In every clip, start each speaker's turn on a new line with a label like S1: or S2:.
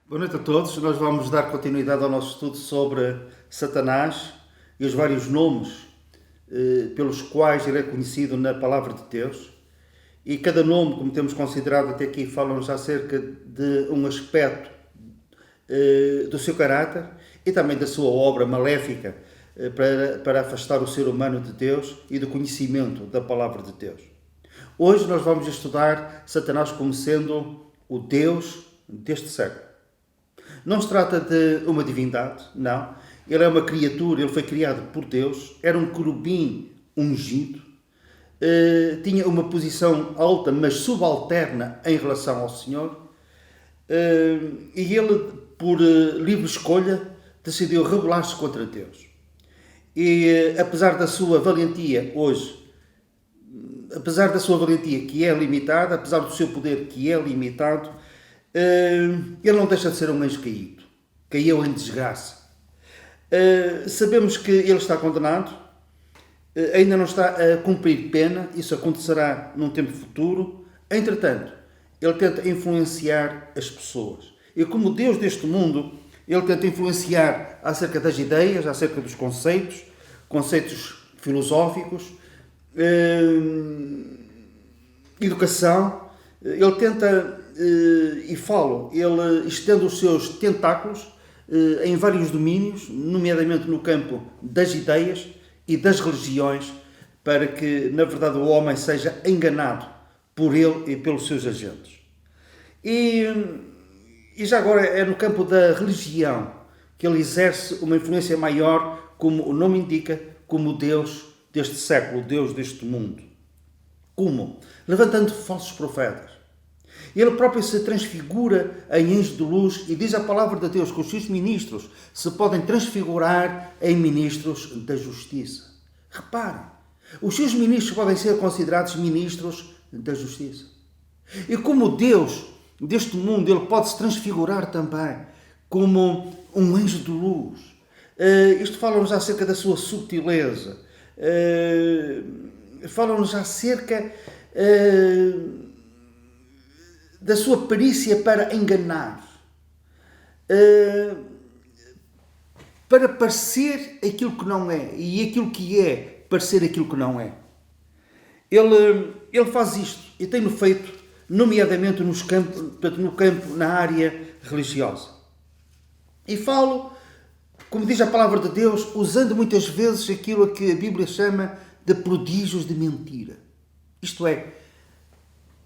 S1: Boa noite a todos. Nós vamos dar continuidade ao nosso estudo sobre Satanás e os vários nomes pelos quais ele é conhecido na Palavra de Deus. E cada nome, como temos considerado até aqui, fala-nos acerca de um aspecto do seu caráter e também da sua obra maléfica para afastar o ser humano de Deus e do conhecimento da Palavra de Deus. Hoje nós vamos estudar Satanás como sendo o Deus deste século. Não se trata de uma divindade, não. Ele é uma criatura, ele foi criado por Deus, era um querubim ungido, tinha uma posição alta, mas subalterna em relação ao Senhor, e ele, por livre escolha, decidiu rebelar-se contra Deus. E apesar da sua valentia hoje, apesar da sua valentia que é limitada, apesar do seu poder que é limitado, ele não deixa de ser um anjo caído. Caiu em desgraça. Sabemos que ele está condenado, ainda não está a cumprir pena, isso acontecerá num tempo futuro. Entretanto, ele tenta influenciar as pessoas. E como Deus deste mundo, ele tenta influenciar acerca das ideias, acerca dos conceitos filosóficos, educação. Ele tenta ele estende os seus tentáculos em vários domínios, nomeadamente no campo das ideias e das religiões, para que, na verdade, o homem seja enganado por ele e pelos seus agentes. E já agora é no campo da religião que ele exerce uma influência maior, como o nome indica, como o Deus deste século, o Deus deste mundo. Como? Levantando falsos profetas. Ele próprio se transfigura em anjo de luz e diz a palavra de Deus que os seus ministros se podem transfigurar em ministros da justiça. Reparem, os seus ministros podem ser considerados ministros da justiça. E como Deus deste mundo, ele pode se transfigurar também como um anjo de luz. Isto fala-nos acerca da sua subtileza. Fala-nos acerca da sua perícia para enganar, para parecer aquilo que não é, e aquilo que é parecer aquilo que não é. Ele faz isto e tem-no feito, nomeadamente no campo, na área religiosa. E falo, como diz a palavra de Deus, usando muitas vezes aquilo a que a Bíblia chama de prodígios de mentira. Isto é,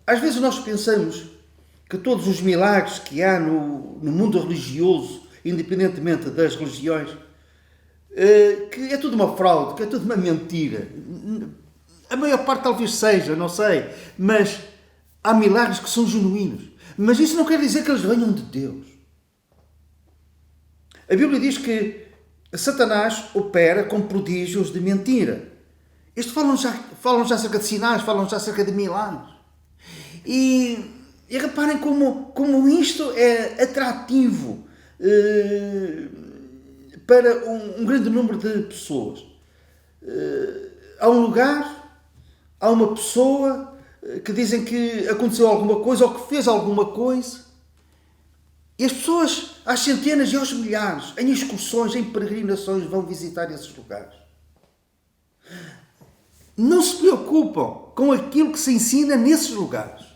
S1: às vezes nós pensamos que todos os milagres que há no mundo religioso, independentemente das religiões, que é tudo uma fraude, que é tudo uma mentira. A maior parte talvez seja, não sei, mas há milagres que são genuínos. Mas isso não quer dizer que eles venham de Deus. A Bíblia diz que Satanás opera com prodígios de mentira. Isto falam-nos acerca de sinais, falam-nos acerca de milagres. E reparem como isto é atrativo para um grande número de pessoas. Há um lugar, há uma pessoa que dizem que aconteceu alguma coisa ou que fez alguma coisa. E as pessoas, às centenas e aos milhares, em excursões, em peregrinações, vão visitar esses lugares. Não se preocupam com aquilo que se ensina nesses lugares,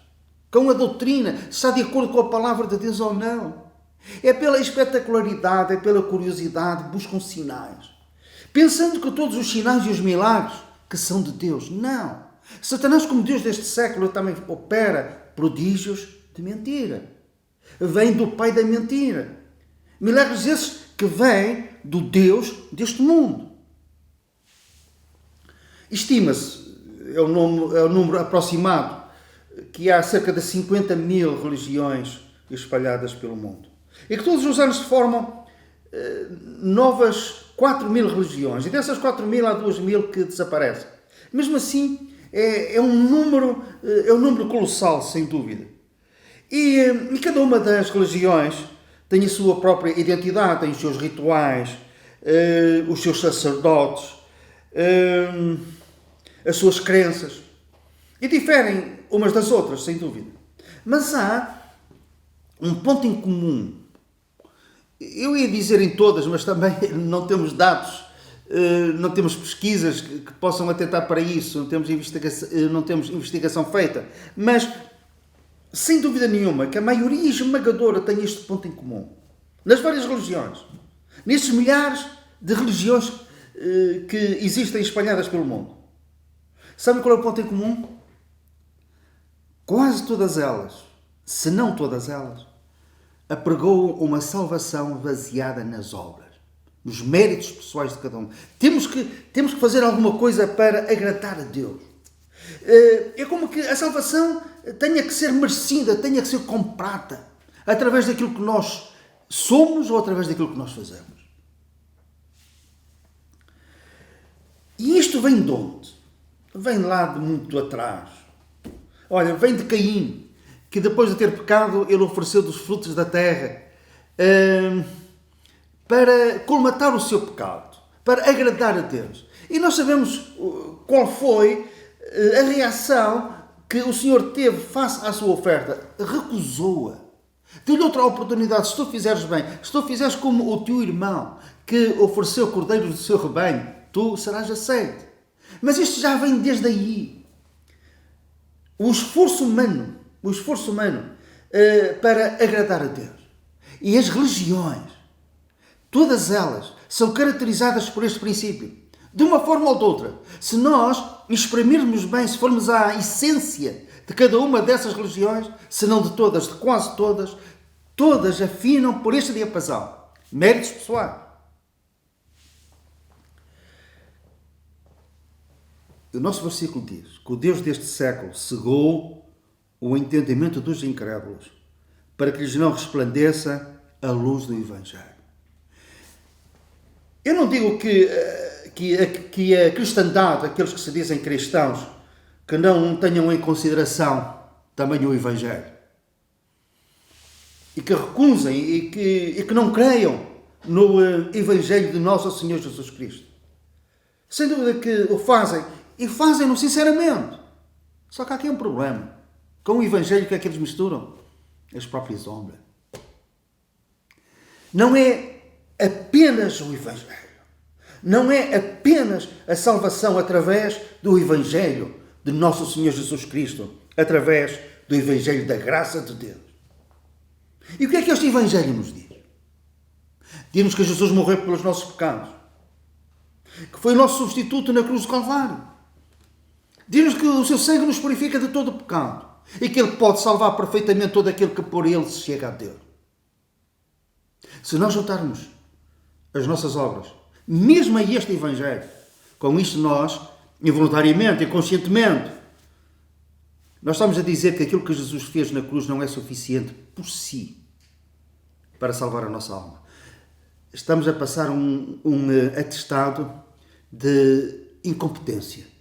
S1: com a doutrina, se está de acordo com a palavra de Deus ou não. É pela espetacularidade, é pela curiosidade, buscam sinais. Pensando que todos os sinais e os milagres que são de Deus. Não. Satanás, como Deus deste século, também opera prodígios de mentira. Vem do pai da mentira. Milagres esses que vêm do Deus deste mundo. Estima-se, é o número aproximado, que há cerca de 50 mil religiões espalhadas pelo mundo. E que todos os anos se formam novas 4 mil religiões. E dessas 4 mil há 2 mil que desaparecem. Mesmo assim, é um número colossal, sem dúvida. E cada uma das religiões tem a sua própria identidade, tem os seus rituais, os seus sacerdotes, as suas crenças. E diferem umas das outras, sem dúvida. Mas há um ponto em comum eu ia dizer em todas, mas também não temos dados, não temos pesquisas que possam atentar para isso, não temos investigação feita, mas sem dúvida nenhuma que a maioria esmagadora tem este ponto em comum. Nas várias religiões, nestes milhares de religiões que existem espalhadas pelo mundo. Sabem qual é o ponto em comum? Quase todas elas, se não todas elas, apregoam uma salvação baseada nas obras, nos méritos pessoais de cada um. Temos que fazer alguma coisa para agradar a Deus. É como que a salvação tenha que ser merecida, tenha que ser comprada, através daquilo que nós somos ou através daquilo que nós fazemos. E isto vem de onde? Vem lá de muito atrás. Olha, vem de Caim, que depois de ter pecado, ele ofereceu dos frutos da terra para colmatar o seu pecado, para agradar a Deus. E nós sabemos qual foi a reação que o Senhor teve face à sua oferta. Recusou-a. Deu-lhe outra oportunidade. Se tu fizeres bem, se tu fizeres como o teu irmão, que ofereceu cordeiros do seu rebanho, tu serás aceito. Mas isto já vem desde aí. O esforço humano para agradar a Deus. E as religiões, todas elas, são caracterizadas por este princípio. De uma forma ou de outra. Se nós exprimirmos bem, se formos à essência de cada uma dessas religiões, se não de todas, de quase todas, todas afinam por este diapasão. Méritos pessoais. O nosso versículo diz que o Deus deste século cegou o entendimento dos incrédulos para que lhes não resplandeça a luz do Evangelho. Eu não digo que a cristandade, aqueles que se dizem cristãos, que não tenham em consideração também o Evangelho e que recusem e que não creiam no Evangelho de nosso Senhor Jesus Cristo. Sem dúvida que o fazem. E fazem-no sinceramente. Só que há aqui um problema. Com o Evangelho, o que é que eles misturam? As próprias obras. Não é apenas o Evangelho. Não é apenas a salvação através do Evangelho de nosso Senhor Jesus Cristo. Através do Evangelho da graça de Deus. E o que é que este Evangelho nos diz? Diz-nos que Jesus morreu pelos nossos pecados. Que foi o nosso substituto na cruz do Calvário. Diz-nos que o seu sangue nos purifica de todo o pecado e que ele pode salvar perfeitamente todo aquele que por ele se chega a Deus. Se nós juntarmos as nossas obras, mesmo a este Evangelho, com isto nós, involuntariamente, inconscientemente, nós estamos a dizer que aquilo que Jesus fez na cruz não é suficiente por si para salvar a nossa alma. Estamos a passar um atestado de incompetência,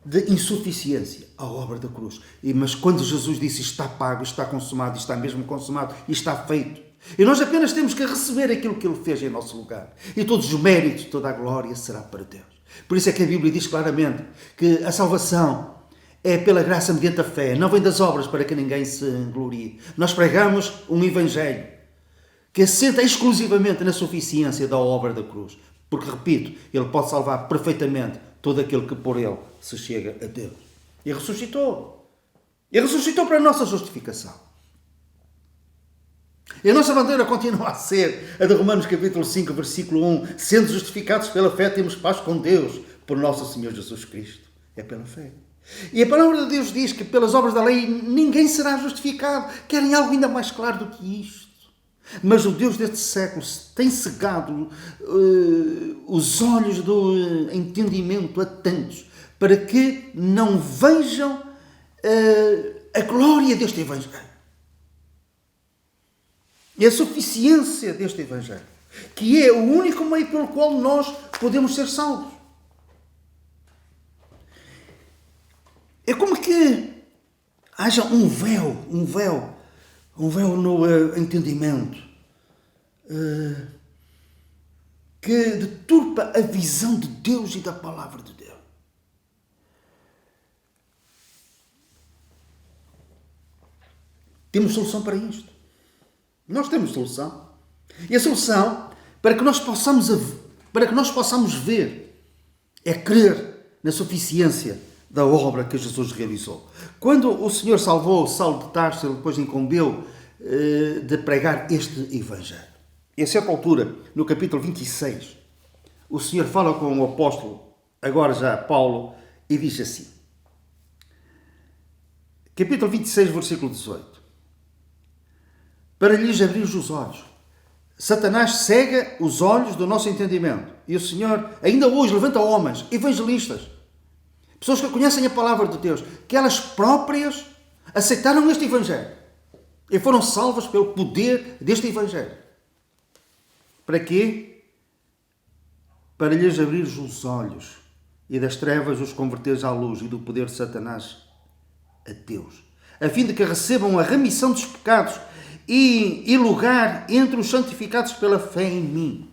S1: de insuficiência à obra da cruz. Mas quando Jesus disse está pago, está consumado, está mesmo consumado e está feito, e nós apenas temos que receber aquilo que ele fez em nosso lugar. E todos os méritos, toda a glória será para Deus. Por isso é que a Bíblia diz claramente que a salvação é pela graça mediante a fé, não vem das obras para que ninguém se glorie. Nós pregamos um Evangelho que assenta exclusivamente na suficiência da obra da cruz. Porque, repito, ele pode salvar perfeitamente todo aquele que por ele se chega a Deus. E ressuscitou. E ressuscitou para a nossa justificação. E a nossa bandeira continua a ser a de Romanos capítulo 5, versículo 1. Sendo justificados pela fé, temos paz com Deus por nosso Senhor Jesus Cristo. É pela fé. E a palavra de Deus diz que pelas obras da lei ninguém será justificado. Querem algo ainda mais claro do que isto. Mas o Deus deste século tem cegado os olhos do entendimento a tantos para que não vejam a glória deste Evangelho e a suficiência deste Evangelho, que é o único meio pelo qual nós podemos ser salvos. É como que haja um véu no entendimento que deturpa a visão de Deus e da palavra de Deus. Temos solução para isto. Nós temos solução. E a solução, para que nós possamos ver, é crer na suficiência da obra que Jesus realizou. Quando o Senhor salvou Saulo de Tarso, ele depois incumbeu de pregar este Evangelho. E a certa altura, no capítulo 26, o Senhor fala com o apóstolo, agora já Paulo, e diz assim, capítulo 26, versículo 18, para lhes abrir os olhos. Satanás cega os olhos do nosso entendimento. E o Senhor ainda hoje levanta homens, evangelistas, pessoas que conhecem a palavra de Deus, que elas próprias aceitaram este Evangelho e foram salvas pelo poder deste Evangelho. Para quê? Para lhes abrir os olhos e das trevas os converteres à luz e do poder de Satanás a Deus, a fim de que recebam a remissão dos pecados e lugar entre os santificados pela fé em mim.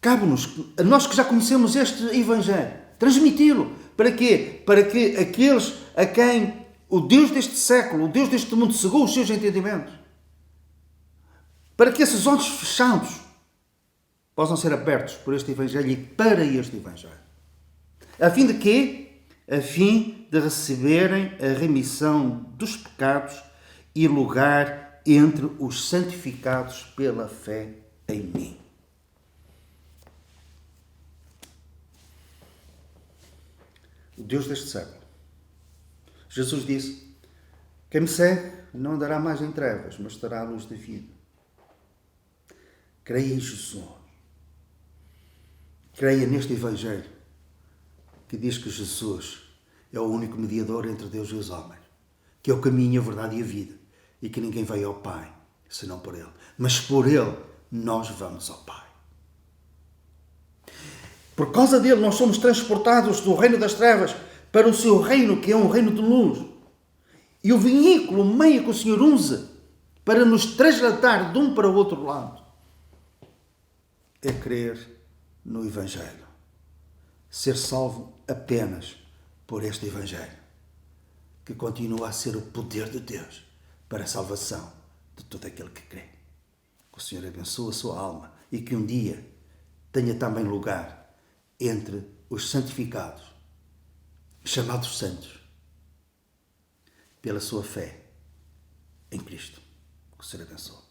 S1: Cabe-nos, nós que já conhecemos este Evangelho, transmiti-lo. Para quê? Para que aqueles a quem o Deus deste século, o Deus deste mundo cegou os seus entendimentos, para que esses olhos fechados possam ser abertos por este Evangelho e para este Evangelho. A fim de quê? A fim de receberem a remissão dos pecados e lugar entre os santificados pela fé em mim. O Deus deste século. Jesus disse, quem me segue não andará mais em trevas, mas terá a luz da vida. Creia em Jesus. Creia neste Evangelho que diz que Jesus é o único mediador entre Deus e os homens, que é o caminho, a verdade e a vida, e que ninguém vai ao Pai senão por Ele. Mas por Ele nós vamos ao Pai. Por causa dele nós somos transportados do reino das trevas para o seu reino, que é um reino de luz. E o veículo, o meio que o Senhor usa para nos trasladar de um para o outro lado é crer no Evangelho. Ser salvo apenas por este Evangelho, que continua a ser o poder de Deus para a salvação de todo aquele que crê. Que o Senhor abençoe a sua alma e que um dia tenha também lugar entre os santificados, chamados santos, pela sua fé em Cristo. Que o Senhor abençoe.